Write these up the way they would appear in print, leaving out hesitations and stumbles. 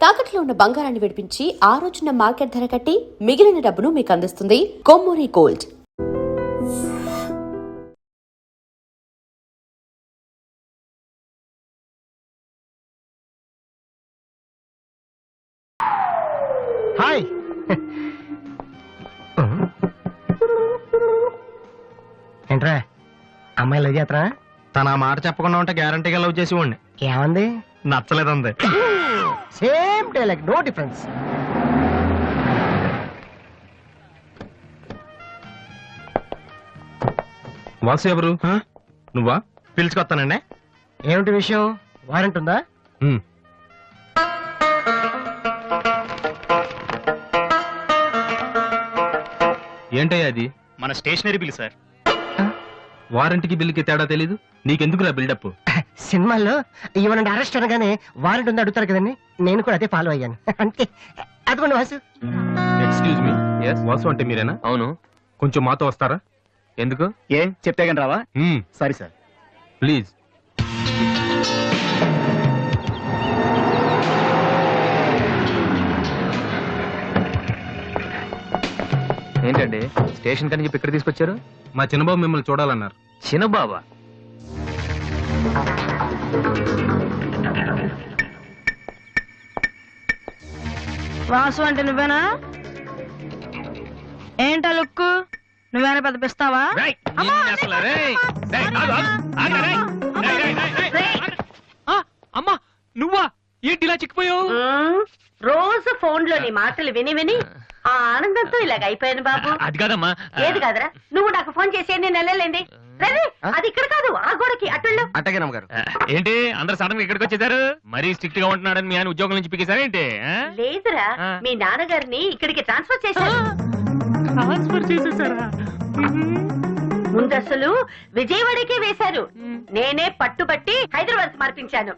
తాకట్లో ఉన్న బంగారాన్ని విడిపించి ఆ రోజున మార్కెట్ ధర కట్టి మిగిలిన డబ్బును మీకు అందిస్తుంది కొమ్మూరి గోల్డ్. హాయ్. ఏంట్రా అమ్మాయి లవ్ చేతరా? తన ఆ మాట చెప్పకుండా ఉంటే గ్యారంటీగా లవ్ చేసి ఉండి. ఏమంది? నచ్చలేదంది. Same day like no difference. Vasu ఎవరు? నువ్వా? పిలుచుకొస్తానండి. ఏమిటి విషయం? వారెంట్ ఉందా? ఏంటయ్యా అది? మన స్టేషనరీ బిల్ సార్. వారంటీకి బిల్లుకి తేడా తెలీదు నీకెందుకురా బిల్డప్? సినిమాల్లో ఇవ్వనండి అరెస్ట్ అనగానే వారెంట్ ఉందా అడుగుతారు కదండి, నేను కూడా అదే ఫాలో అయ్యాను. అంతే. అదిగోండి వాసు. ఎక్స్క్యూజ్ మీ, వాసు అంటే మీరేనా? అవును. కొంచెం మాతో వస్తారా? ఎందుకు? ఏం చెప్తే కానీ రావా? Sorry sir. ప్లీజ్. ఏంటండి స్టేషన్ కని చెప్పి ఇక్కడ తీసుకొచ్చారు? మా చిన్నబాబు మిమ్మల్ని చూడాలన్నారు. చిన్నబాబా? వాసు అంటే నువ్వేనా? ఏంటా లుక్కు? నువ్వేనా పెద్ద పిస్తావా? అమ్మా నువ్వా? ఏంటి ఇలా చిక్కిపోయావు? రోజు ఫోన్ లో నీ మాటలు విని విని ఆ ఆనందంతో ఇలాగ అయిపోయాను బాబు. అది కాదమ్మా. ఏది కాదరా, నువ్వు నాకు ఫోన్ చేసి నేను వెళ్ళలేండి. అది ఇక్కడ కాదు, ఆ గోడకి అటుళ్ళు. అట్టగే నమ్మగారు. ఏంటి అందరు సడన్ గా ఇక్కడికి వచ్చేసారు? మరీ స్ట్రిక్ట్ గా ఉంటున్నాడని మీ ఆయన ఉద్యోగం నుంచి పిగేశారా ఏంటి? లేదురా, మీ నాన్నగారిని ఇక్కడికి ట్రాన్స్ఫర్ చేశారు. ముందు అసలు విజయవాడకే వేశారు, నేనే పట్టుబట్టి హైదరాబాద్ మార్పించాను.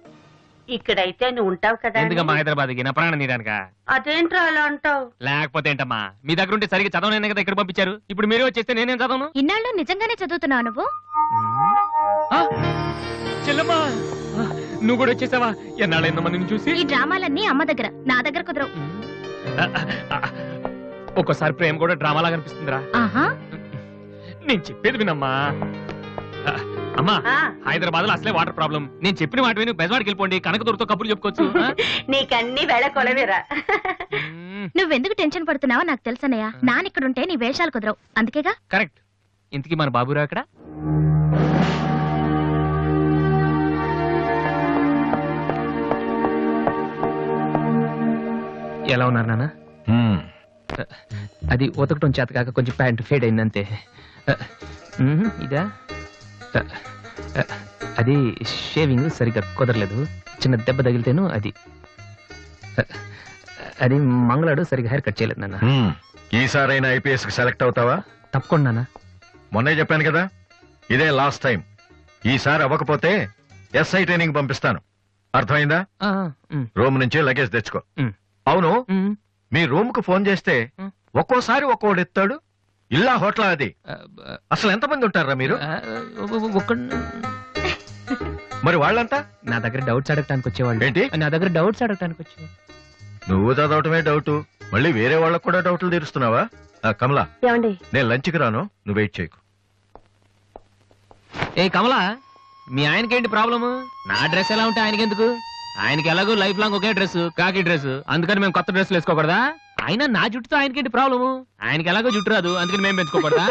ఇక్కడైతే నువ్వు ఉంటావు కదా. ఎందుకమ్మా హైదరాబాద్ కి? నా ప్రాణం నీరానిక? అదేంట్రా అలా అంటావు? లేకపోతే ఏంటమ్మా, మీ దగ్గర ఉంటే సరిగ్గా చదవనే కదా ఇక్కడ పంపించారు. ఇప్పుడు మీరే వచ్చేస్తే నేనేం చదవను? ఇన్నాళ్ళు నిజంగానే చదువుతున్నావు నువ్వు? చెల్లమ్మా నువ్వు కూడా వచ్చేసావా? ఎన్నాళ్ళైందమ్మా నిన్ను చూసి? ఈ డ్రామాలన్నీ అమ్మ దగ్గర, నా దగ్గర కుదరవు. ఒక్కోసారి ప్రేమ కూడా డ్రామాలా కనిపిస్తుందిరా. నేను చెప్పేది వినమ్మా. అమ్మా హైదరాబాద్ లో అసలే వాటర్ ప్రాబ్లం. నేను చెప్పిన మాట విని బెజవాడికి వెళ్ళిపోండి, కనకదుర్తో కబుర్లు చెప్పుకోవచ్చు. నీకన్నీ వేళ కొలవేరా. నువ్వెందుకు టెన్షన్ పడుతున్నావో నాకు తెలుసనయ్యా. నానిక్కడుంటే నీ వేషాలు కుదరవు, అందుకేగా. కరెక్ట్. ఇంతకీ మన బాబురా అక్కడ? ఎలా ఉన్నారు నాన్న? అది ఉతకటం చేత కాక కొంచెం ప్యాంట్ ఫేడ్ అయిందంతే. ఇదా? అది షేవింగ్ సరిగ్గా కుదరలేదు, చిన్న దెబ్బ తగిలితేను. అది మంగళాడు సరిగ్గా హెయిర్ కట్ చేయలేదు నాన్న. ఈసారైనా ఐపీఎస్ కి సెలెక్ట్ అవుతావా? తప్పకుండా నాన్న. మొన్నే చెప్పాను కదా, ఇదే లాస్ట్ టైం. ఈసారి అవ్వకపోతే ఎస్ఐ ట్రైనింగ్ పంపిస్తాను, అర్థమైందా? రూమ్ నుంచి లగేజ్ తెచ్చుకో. అవును, మీ రూమ్ కు ఫోన్ చేస్తే ఒక్కోసారి ఒక్కోడు ఎత్తాడు. ఇల్లా హోటల్ అది? అసలు ఎంతమంది ఉంటారా మీరు? మరి వాళ్ళంతా నా దగ్గర డౌట్స్ అడగటానికి వచ్చేవాళ్ళు. ఏంటి? నా దగ్గర డౌట్స్ అడగటానికి వచ్చేవాళ్ళు. నువ్వు చదవటమే డౌట్, మళ్ళీ వేరే వాళ్ళకు కూడా డౌట్లు తీరుస్తున్నావా? కమలా, ఏమండి నేను లంచ్కి రాను, నువ్వు వెయిట్ చేయకు. ఏ కమలా, మీ ఆయనకేంటి ప్రాబ్లము? నా డ్రెస్ ఎలా ఉంటే ఆయనకెందుకు? ఆయనకి ఎలాగో లైఫ్ లాంగ్ ఒకే డ్రెస్, కాకి డ్రెస్, అందుకని మేము కొత్త డ్రెస్లు వేసుకోకూడదా? ఆయన నా జుట్టుతో ఆయనకేంటి ప్రాబ్లము? ఆయనకి ఎలాగో జుట్టు రాదు, అందుకని మేము పెంచుకోకూడదా?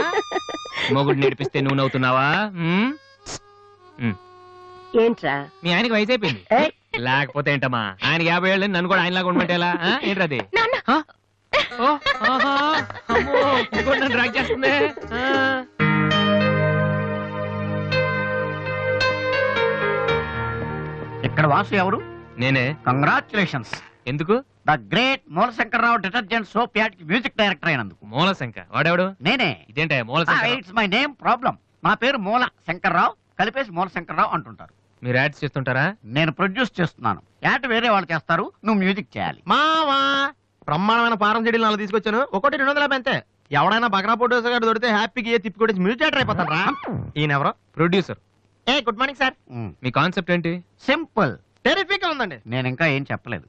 మొగుడు నేర్పిస్తే నువ్వు నవ్వుతున్నావా? ఏంట్రా? మీ ఆయనకి వయసు అయిపోయింది. లేకపోతే ఏంటమ్మా, ఆయన 50 ఏళ్ళు, నన్ను కూడా ఆయనలాగా ఉండమంటే ఎలా? ఏంటది? డ్రాక్ చేస్తుంది. ఇక్కడ వాసు ఎవరు? నేనే. కంగ్రాచులేషన్స్. ఎందుకు? The great Moolashankararao detergent soap ad కి మ్యూజిక్ డైరెక్టర్ అయినందుకు. మూలశంక వాడెవడు? నేనే. ఇదేంటే Moolashanka? It's my name problem. నా పేరు మూల శంకర్రావు, కలిపేసి మూలశంకరరావు అంటుంటారు. మీరు యాడ్స్ చేస్తుంటారా? నేను ప్రొడ్యూస్ చేస్తున్నాను. యాడ్ వేరే వాళ్ళు చేస్తారు, నువ్వు మ్యూజిక్ చేయాలి. మావా బ్రహ్మాండమైన పారం చెడీలు 4 తీసుకొచ్చాను, ఒకటి 250 అంతే. ఎవడైనా బగ్రా ఫోటోస్ గారు దొరికితే హ్యాపీగా తిప్పి కొట్టేసి మ్యూజిక్ డైరెక్టర్ అయిపోతారా? ఈయన ఎవరో ప్రొడ్యూసర్. Good morning sir. మీ కాన్సెప్ట్ ఏంటి? సింపుల్, టెరిఫిక్ గా ఉందండి. నేను ఇంకా ఏం చెప్పలేదు.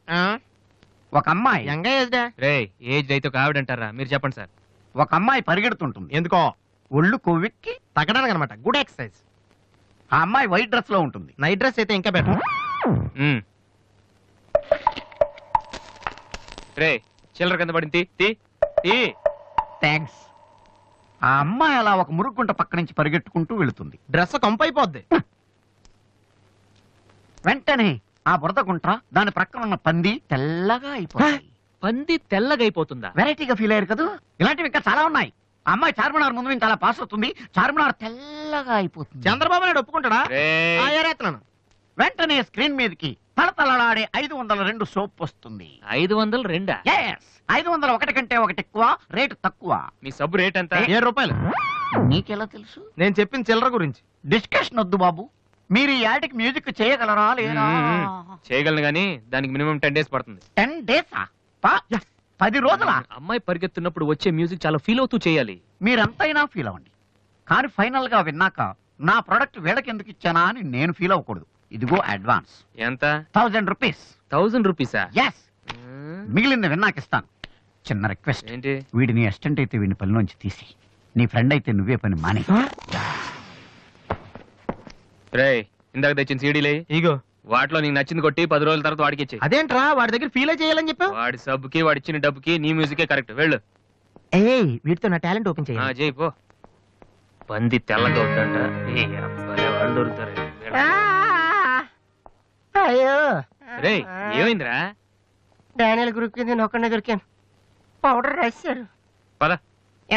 ఒక అమ్మాయి యంగ్ ఏజ్డా రే ఏజ్ అయితే ఒక ఆవిడ అంటారా మీరు చెప్పండి సార్. ఒక అమ్మాయి పరిగెడుతుంటుంది. ఎందుకో ఒళ్ళు కొవ్వెక్కి. తగ్గడానికి అనమాట. Good exercise. ఆ అమ్మాయి వైట్ డ్రెస్ లో ఉంటుంది. నైట్ డ్రెస్ అయితే ఇంకా బెటర్. మ్మ్. రే చిల్లర కింద పడింది తీ తీ. థ్యాంక్స్. ఆ అమ్మాయి అలా ఒక మురుగుంట పక్క నుంచి పరిగెట్టుకుంటూ వెళుతుంది. డ్రెస్ కంపు అయిపోద్ది. వెంటనే ఆ బురద గుంట దాని ప్రక్కన ఉన్న పంది తెల్లగా అయిపోయింది. పంది తెల్లగా అయిపోతుందా? వెరైటీగా ఫీల్ అయ్యారు కదా. ఇలాంటివి ఇంకా చాలా ఉన్నాయి. ఆ అమ్మాయి చార్మినార్ ముందు నుంచి అలా పాస్ అవుతుంది. చార్మినార్ తెల్లగా అయిపోతుంది. చంద్రబాబు నాయుడు ఒప్పుకుంటాడా? రేయ్. ఏరేస్తున్నాను. వెంటనే స్క్రీన్ మీదకి తలతలలాడే 502 సోప్ వస్తుంది. 502. Yes, 501 కంటే ఒకటి ఎక్కువ, రేటు తక్కువ. మీ సబ్బు రేట్ ఎంత? 7 రూపాయలు. నీకెలా తెలుసు? నేను చెప్పిన చిల్లర గురించి. డిస్కషన్ వద్దు బాబు. మీరు ఈ యాడ్కి మ్యూజిక్ చేయగలరా లేదా? చేయగలను గానీ దానికి మినిమం 10 days పడుతుంది. 10 days 10 రోజుల. అమ్మాయి పరిగెత్తున్నప్పుడు వచ్చే మ్యూజిక్ చాలా ఫీల్ అవుతూ చేయాలి. మీరంతైనా ఫీల్ అవ్వండి, కానీ ఫైనల్ గా విన్నాక నా ప్రొడక్ట్ వీళ్ళకి ఎందుకు ఇచ్చానా అని నేను ఫీల్ అవ్వకూడదు. ఇదిగో అడ్వాన్స్ ఎంత? 1000 రూపీస్. 1000 రూపీసా? ఎస్, మిగిలింది విన్నాక ఇస్తాను. చిన్న రిక్వెస్ట్, ఏంటి? వీడిని అసిస్టెంట్ అయితే వీడిని పనిలోంచి తీసి, నీ ఫ్రెండ్ అయితే నువ్వే పని మానే. రే ఇందాక తెచ్చిన సీడీలే ఇగో వాటిలో నీకు నచ్చింది కొట్టి 10 రోజుల తర్వాత వాడికి ఇచ్చేయ్. అదేంట్రా వాడి దగ్గర ఫీల్ చేయాలని చెప్పావు? వాడి సబ్బుకి వాడి ఇచ్చిన డబ్బుకి నీ మ్యూజికే కరెక్ట్. వెళ్ళు. ఏయ్ వీటితో నా టాలెంట్ ఓపెన్ ఆ, చేయి పో. పంది తెల్లగా ఉందంట. ఏ అబ్బాయి వాళ్ళు దొరుకుతారు. అయ్యో రే ఏమైందిరా? డానియల్ గ్రూప్ కి నేను ఒక్కడే దొరికాను. పౌడర్ రాశారు. పద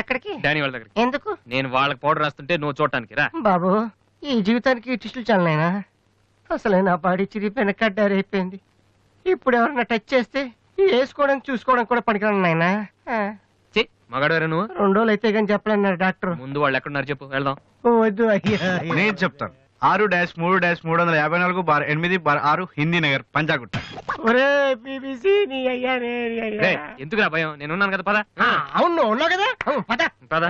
ఎక్కడికి? డానీ వాళ్ళ దగ్గరికి. ఎందుకు నేను వాళ్ళకి పౌడర్ రాస్తుంటే నువ్వు చూడటానికి రా. బాబు? ఈ జీవితానికి టిస్టులు చాలనైనా. అసలే నా బాడీ చిరిగిపోయిన కడ్డారైపోయింది. ఇప్పుడు ఎవరన్నా టచ్ చేస్తే వేసుకోవడం చూసుకోవడం కూడా పనికిరాను నాయనా. చెయ్ మగాడు నువ్వు. 2 రోజులు అయితే కానీ చెప్పలేన్నారు డాక్టర్. ముందు వాళ్ళు ఎక్కడున్నారు చెప్పు, వెళ్దాం. వద్దు అయ్యా. నేను చెప్తాను. 6-3-358/8/6 హిందీ నగర్ పంజాగుట్ట. ఒరే బీబీసీ నీ అయ్యా నీ అయ్యా. రే ఎందుకురా భయం, నేను ఉన్నాను కదా. పద అవును నువ్వు ఉన్నావు కదా. పద పద.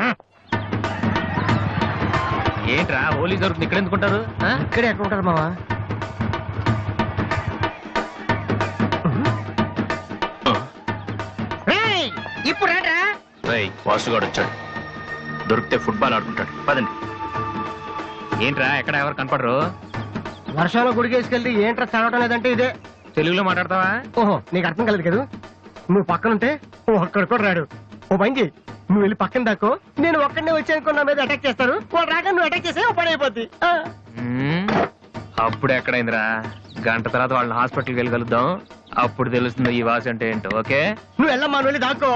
ఏంట్రా హోలీ జరుగుతుంది ఇక్కడ ఎందుకుంటారు? ఇక్కడే ఎక్కడ ఉంటారు మావా? ఇప్పుడు రా. వాసుగాడు వచ్చాడు. దొరికితే ఫుట్బాల్ ఆడుకుంటాడు. పదండి. ఏంట్రా ఎక్కడ ఎవరు కనపడరు? వర్షంలో గుడికేసుకెళ్ళి ఏంట్రా చదవటం లేదంటే ఇదే. తెలుగులో మాట్లాడతావా? ఓహో నీకు అర్థం కలదు కదా. నువ్వు పక్కనుంటే ఒక్కడు కూడా రాడు. ఓ పని చెయ్యి, నువ్వు వెళ్ళి పక్కన దాకో. నేను ఒక్కడనే వచ్చానుకో నా మీద అటాక్ చేస్తారు. వాళ్ళు రాక నువ్వు అటాక్ చేస్తే ఓ పని అయిపోద్ది. అప్పుడు ఎక్కడైందిరా? గంట తర్వాత వాళ్ళని హాస్పిటల్కి వెళ్ళి కలుద్దాం. అప్పుడు తెలుస్తుంది ఈ వాసి అంటే ఏంటో. ఓకే నువ్వు వెళ్ళమ్మా, నువ్వు వెళ్ళి దాకో.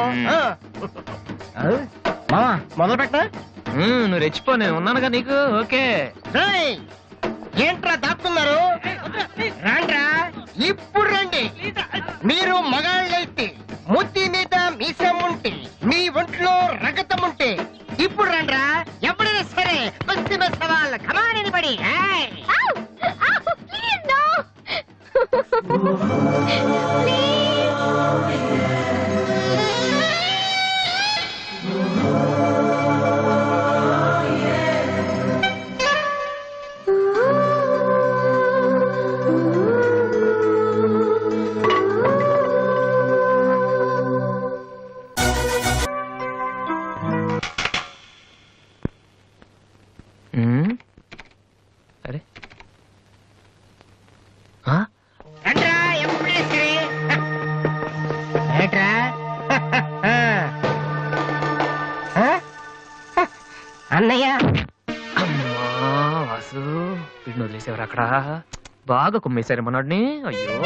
మావా మొదలు పెట్టా. నువ్వు రెచ్చిపో, నేను ఉన్నానుగా నీకు. ఓకే ఏంట్రా దాక్కున్నారు? రాండ్రా, ఇప్పుడు రండి. మీరు మగాళ్ళైతే ముత్తి మీద మీసం ఉంటే, మీ ఒంట్లో రగతం ఉంటే ఇప్పుడు రండ్రా. ఎవరైనా సరే కుస్తీ మీద సవాల్. కమాన్ ఎనీబడీ. అరే రండ్రా, ఎవరైనా సరే. ఏంట్రా? అన్నయ్య అమ్మా వాసు, వీడిని వదిలేసేవారు అక్కడ. బాగా కుమ్మేశారు మనోడిని. అయ్యో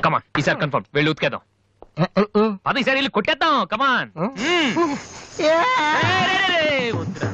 కమాన్, ఈసారి కన్ఫర్మ్ వెళ్ళి ఉతికేద్దాం. పద ఈసారి వెళ్ళి కొట్టేద్దాం. కమాన్. వద్దురా.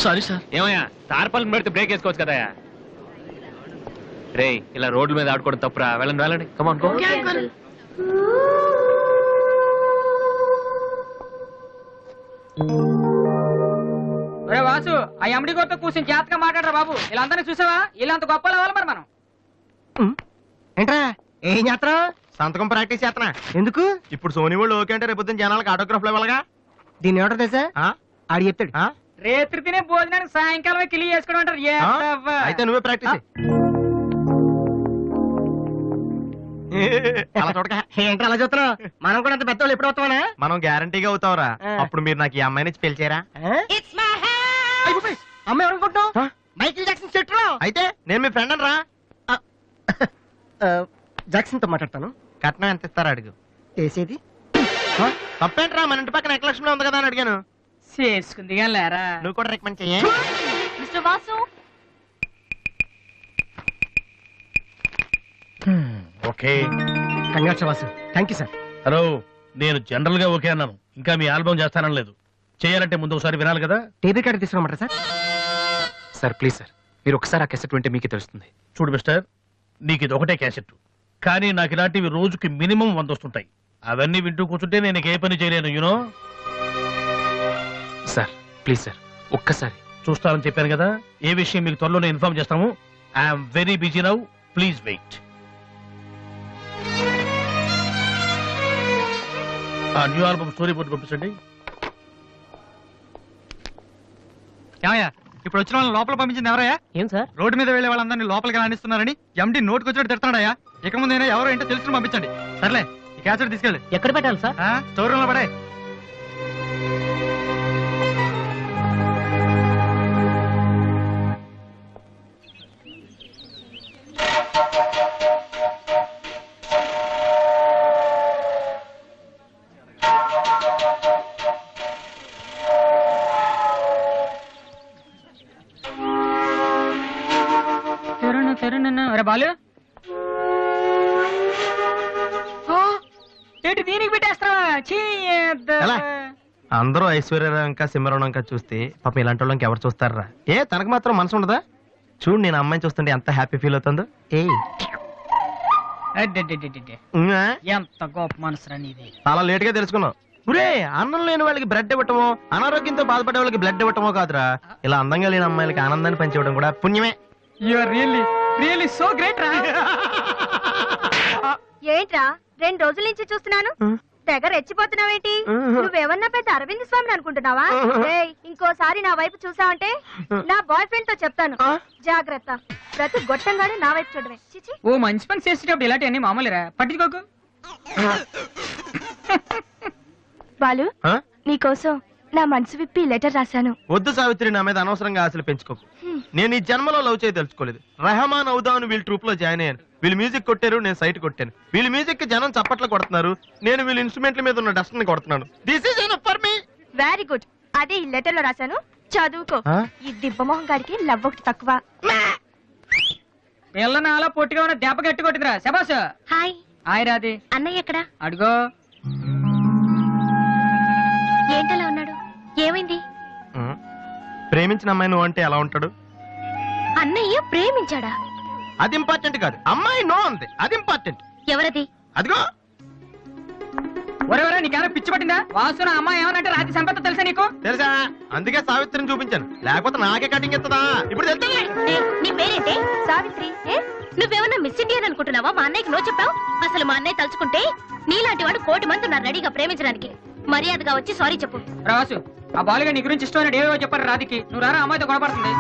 Sorry sir. ఏమయ్యా తార్పాలను పెడితే బ్రేక్ వేసుకోవచ్చు కదా. రే ఇలా రోడ్ల మీద ఆడుకోవడం తప్పురా. వెళ్ళండి వెళ్ళండి, కమాన్ గో. వాసు ఆ ఎమ్డి గోతో కూర్చొని జాతగా మాట్లాడరా బాబు. ఇలా అందరినీ చూసావా? ఇలా అంత గొప్పలు అవ్వాలి మరి మనం. ఏంట్రా ఏం చేస్తారా? సంతకం ప్రాక్టీస్ చేస్తున్నా. ఎందుకు? ఇప్పుడు సోనీ వాళ్ళు ఓకే అంటే రేపు జనాలకు ఆటోగ్రాఫ్లు ఇవ్వాలగా. దీన్ని ఏమంటారు తెలుసా? ఆడి చెప్తాడు. రేత్రి తినే భోజనానికి సాయంకాలమే కిలి చేసుకోవడం అంటారు. అయితే నువ్వే ప్రాక్టీస్ అలా చూడక. ఏంట్రా అలా చూస్తున్నావు? మనం కూడా అంత పెద్దవాళ్ళు ఎప్పుడు అవుతామనా? మనం గ్యారంటీగా అవుతావురా. అప్పుడు మీరు నాకు ఈ అమ్మాయిని ఇచ్చి పెళ్లి చేయరా? అమ్మాయి ఎవరనుకుంటున్నావు? మైకిల్ జాక్సన్ చెట్టు. అయితే నేను మీ ఫ్రెండ్ అని రా. జాక్సన్ తో మాట్లాడతాను. కట్నం ఎంత ఇస్తారా అడుగు. చేసేది తప్పేంట్రా? మన ఇంటి పక్కన ఎక్లక్ష్మిలో ఉంది కదా అని అడిగాను. చేసుకుంది లేరా. నువ్వు కూడా రికమెండ్ చెయ్యి. Mister Vasu, okay. Congrats Vasu. Thank you sir. Hello, నేను జనరల్ గా ఓకే అన్నాను, ఇంకా మీ ఆల్బమ్ చేస్తానని లేదు. చేయాలంటే ముందు ఒకసారి వినాలి కదా. టీవీ కార్డు తీసుకురమ్మంటారా సార్? సార్ ప్లీజ్ సార్, మీరు ఒకసారి ఆ కెసెట్ వింటే మీకే తెలుస్తుంది. చూడు మిస్టర్, నీకు ఇది ఒకటే క్యాసెట్, కానీ నాకు ఇలాంటివి రోజుకి మినిమం 100 వస్తుంటాయి. అవన్నీ వింటూ కూర్చుంటే నేను ఏ పని చేయలేను. యూనో. సార్ ప్లీజ్ సార్, ఒక్కసారి చూస్తానని చెప్పాను కదా. ఏ విషయం మీకు త్వరలోనే ఇన్ఫార్మ్ చేస్తాము. I'm very busy now, please wait. ఆ న్యూ ఆల్బమ్ స్టోరీ బోర్డు పంపించండి. ఇప్పుడు వచ్చిన వాళ్ళని లోపల పంపించింది ఎవరయ్యా? ఏం సార్? రోడ్డు మీద వెళ్లే వాళ్ళందరినీ లోపలికి రాణిస్తున్నారని ఎండి నోటుకు వచ్చినట్టు తిడతాడయ్యా. ఇక ముందైనా ఎవరో ఏంటో తెలుసుకుని పంపించండి. సర్లే, ఈ క్యాసెట్ తీసుకెళ్ళి ఎక్కడ పెట్టాలి సార్? స్టోర్ రూమ్ లో పడే. బాలు ఏంటి దీనికి పెట్టేస్తావా? ఎలా? అందరూ ఐశ్వర్యరంక సింహరణంక చూస్తే పాపం ఇలాంటి వాళ్ళకి ఎవరు చూస్తారా? ఏ తనకు మాత్రం మనసు ఉండదా? చూడు, నేను అమ్మాయిని చూస్తుంటే ఎంత హ్యాపీ ఫీల్ అవుతుందో. ఎంత గొప్ప మనసు నీది. చాలా లేట్ గా తెలుసుకున్నావు. ఒరే, అన్నం లేని వాళ్ళకి బ్లడ్ ఇవ్వటమో, అనారోగ్యంతో బాధపడే వాళ్ళకి బ్లడ్ ఇవ్వటమో కాదురా, ఇలా అందంగా లేని అమ్మాయిలకి ఆనందాన్ని పంచివ్వడం కూడా పుణ్యమే. You are really really so great రా. ఏంట్రా 2 రోజుల నుంచి చూస్తున్నాను, తెగ రెచ్చిపోతున్నావేంటి? నువ్వేమన్నా పెద్ద అరవింద్ స్వామిని అనుకుంటున్నావా? ఏయ్, ఇంకోసారి నా వైపు చూసావంటే నా బాయ్ ఫ్రెండ్ తో చెప్తాను. జాగ్రత్త. ప్రతి గొట్టంగానే నా వైపు చూడవే. చిచి. ఓ మంచి పని చేసేటప్పుడు ఇలాంటివన్నీ మామూలురా, పట్టించుకోకు. బాలు, నీకోసం నా మనసు విప్పి లెటర్ రాశాను. వద్దు సావిత్రి, నా మీద అనవసరంగా ఆశలు పెంచుకోకు. నేను ఈ జన్మలో లవ్ చేయ తెలుసుకోలేదు. రెహమాన్ అవుదామని వీళ్ళ ట్రూప్ లో జాయిన్ అయ్యాను. వీళ్ళు మ్యూజిక్ కొట్టారు, నేను సైట్ కొట్టాను. వీళ్ళ మ్యూజిక్ కి జనం చప్పట్లు కొడుతున్నారు, నేను వీళ్ళ ఇన్స్ట్రుమెంట్ల మీద ఉన్న డస్ట్ ని కొడుతున్నాను. This is enough for me. Very good. అదే ఈ లెటర్ లో రాశాను, చదువుకో. ఈ దిబ్బమోహం గారికి లవ్ ఒకటి తక్కువ. పిల్లని అలా పొట్టిగా ఉన్న దెబ్బ గట్టి కొట్టిందిరా. శబాస్. హాయ్. హాయ్ రాది. అన్నయ్య ఎక్కడా? అడుగో. ఏంటలా ఉన్నాడు? ఏమైంది? ప్రేమించిన అమ్మాయి నువ్వు అంటే ఎలా ఉంటాడు? అన్నయ్య ప్రేమించాడా? అది ఇంపార్టెంట్ కాదు, అమ్మాయి నో అంతే, అది ఇంపార్టెంట్. ఎవరది? అదిగో. ఒరే నీకేమైనా పిచ్చి పట్టిందా? వాసు నా అమ్మాయి ఏమనంటే రాత్రి సంపద తెలుసా నీకు? తెలుసా, అందుకే సావిత్రిని చూపించాను, లేకపోతే నాకే కటింగ్ ఎత్తదా. ఇప్పుడు తెలుసా? నీ పేరేంటి? సావిత్రి. నువ్వేమన్నా మిస్ ఇండియన్ అనుకుంటున్నావా? మా అన్నయ్యకి నో చెప్పావు. అసలు మా అన్నయ్య తలుచుకుంటే నీలాంటి వాడు 1,000,000 మంది ఉన్నారు రెడీగా ప్రేమించడానికి. మర్యాదగా వచ్చి సారీ చెప్పు. రాసు, ఆ బాలుగా నీ గురించి ఇష్టమైన ఏవో చెప్పారు రాధికి. నువ్వు రారా, అమ్మాయితో గొడవపడుతుంది.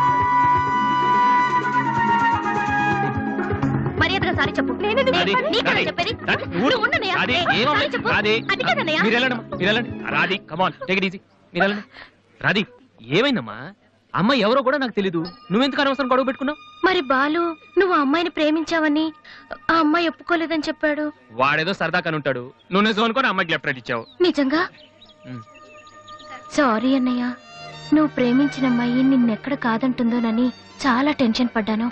మర్యాదగా సారీ చెప్పు. చెప్పేది రాధి, కమాన్, టేక్ ఇట్ ఈజీ. మీరు వెళ్ళండి. రాధి, ఏమైందమ్మా? అమ్మాయి ఎవరో కూడా నాకు తెలీదు, నువ్వెందుకు అనవసరం గొడవ పెట్టుకున్నావు? మరి బాలు, నువ్వు అమ్మాయిని ప్రేమించావని ఆ అమ్మాయి ఒప్పుకోలేదని చెప్పాడు. వాడేదో సరదా కని ఉంటాడు, నువ్వు నిజం అనుకోని అమ్మాయికి లెఫ్ట్ రైట్ ఇచ్చావు. నిజంగా? సారీ అన్నయ్య, నువ్వు ప్రేమించిన అమ్మాయి నిన్నెక్కడ కాదంటుందోనని చాలా టెన్షన్ పడ్డాను.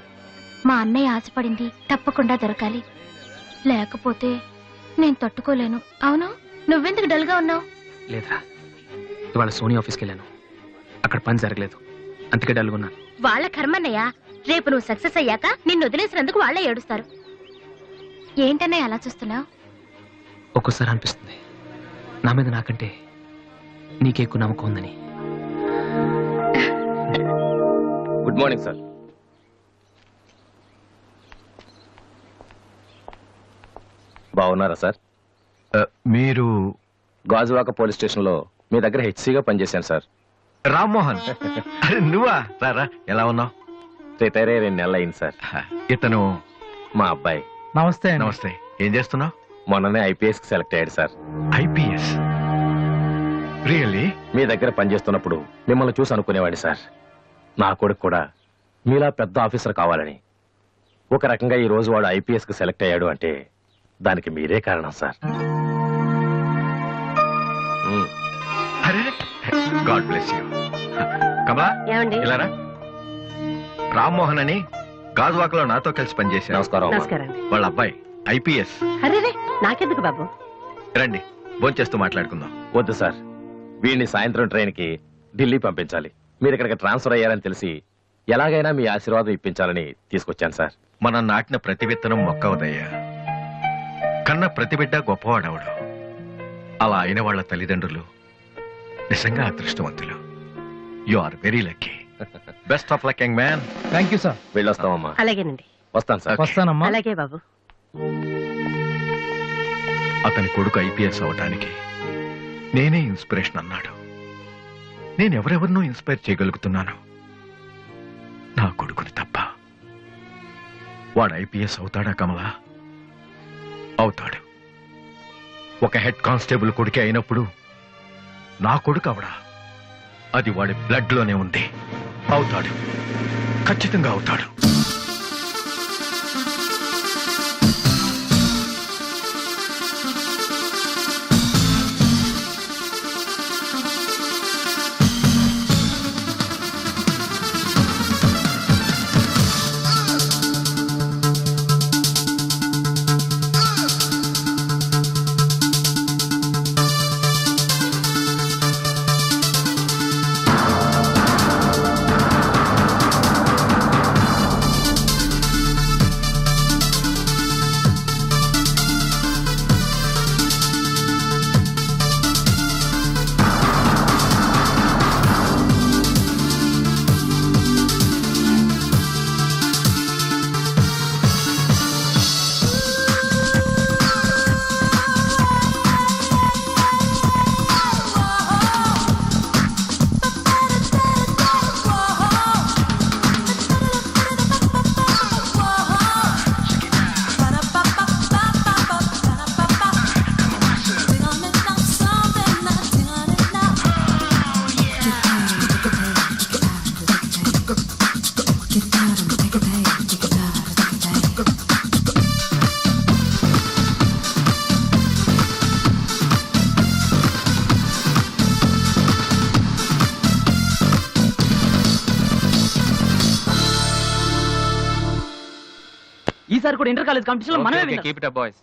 మా అన్నయ్య ఆశపడింది తప్పకుండా దొరకాలి, లేకపోతే నేను తట్టుకోలేను. అవును, నువ్వెందుకు డల్ గా ఉన్నావు? లేదురా, ఇవాళ సోనీ ఆఫీస్కి వెళ్ళాను, అక్కడ పని జరగలేదు. అందుకే డల్గున్నా. వాళ్ళ కర్మన్నయ్య, రేపు నువ్వు సక్సెస్ అయ్యాక నిన్ను వదిలేసినందుకు వాళ్ళే ఏడుస్తారు. ఏంటన్నయ్య అలా చూస్తున్నావు? ఒక్కోసారి అనిపిస్తుంది నా మీద నాకంటే నీకే ఎక్కువ నమ్మకం ఉందని. Good morning sir. బాగున్నారా సార్? మీరు గాజువాక పోలీస్ స్టేషన్ లో మీ దగ్గర హెచ్సిగా పనిచేశాను సార్. రామ్మోహన్. అరే నువ్వా? రారా, ఎలా ఉన్నావు? రిటైర్ అయ్యి 2 నెలలు అయింది సార్. ఇతను మా అబ్బాయి. నమస్తే. నమస్తే. ఏం చేస్తున్నావు? మొన్ననే ఐపీఎస్ కి సెలెక్ట్ అయ్యాడు సార్. ఐపీఎస్? రియల్లీ? మీ దగ్గర పనిచేస్తున్నప్పుడు మిమ్మల్ని చూసి అనుకునేవాడి సార్, నా కొడుకు కూడా మీలా పెద్ద ఆఫీసర్ కావాలని. ఒక రకంగా ఈ రోజు వాడు ఐపీఎస్ కి సెలెక్ట్ అయ్యాడు అంటే దానికి మీరే కారణం సార్. అరే గాడ్ బ్లెస్ యూ. కమలా, ఏమండి? ఇలారా. రామ్మోహన్ అని గాజువాకలో నాతో కలిసి పనిచేశారు. నమస్కారం అమ్మా. నమస్కారం అండి. వాళ్ళ అబ్బాయి ఐపీఎస్. అరే నాకెందుకు బాబు? రండి, భోంచేస్తూ మాట్లాడుకుందాం. వద్దు సార్, వీడిని సాయంత్రం ట్రైన్ కి ఢిల్లీ పంపించాలి. మీరు ఇక్కడికి ట్రాన్స్ఫర్ అయ్యారని తెలిసి ఎలాగైనా మీ ఆశీర్వాదం ఇప్పించాలని తీసుకొచ్చాను సార్. మనం నాటిన ప్రతి విత్తనం మొక్కవదయ్యా. కన్న ప్రతి బిడ్డ గొప్పవాడవడు. అలా అయిన వాళ్ళ తల్లిదండ్రులు నిజంగా అదృష్టవంతులు. You are very lucky. Best of luck young man. Thank you sir. వెళ్ళొస్తామమ్మా. అలాగేనండి. వస్తాను సార్. వస్తానమ్మా. అలాగే బాబు. అతని కొడుకు ఐపీఎస్ అవటానికి నేనే ఇన్స్పిరేషన్ అన్నాడు. నేనెవరెవరినో ఇన్స్పైర్ చేయగలుగుతున్నాను, నా కొడుకుని తప్ప. వాడు ఐపీఎస్ అవుతాడా కమలా? అవుతాడు. ఒక హెడ్ కానిస్టేబుల్ కొడుకే అయినప్పుడు నా కొడుకు అవడా? అది వాడి బ్లడ్ లోనే ఉంది. అవుతాడు, ఖచ్చితంగా అవుతాడు. ఈసారి కూడా ఇంటర్ కాలేజ్ కాంపిటీషన్ లో మనమే కీప్ ఇట్ అప్ బాయ్స్.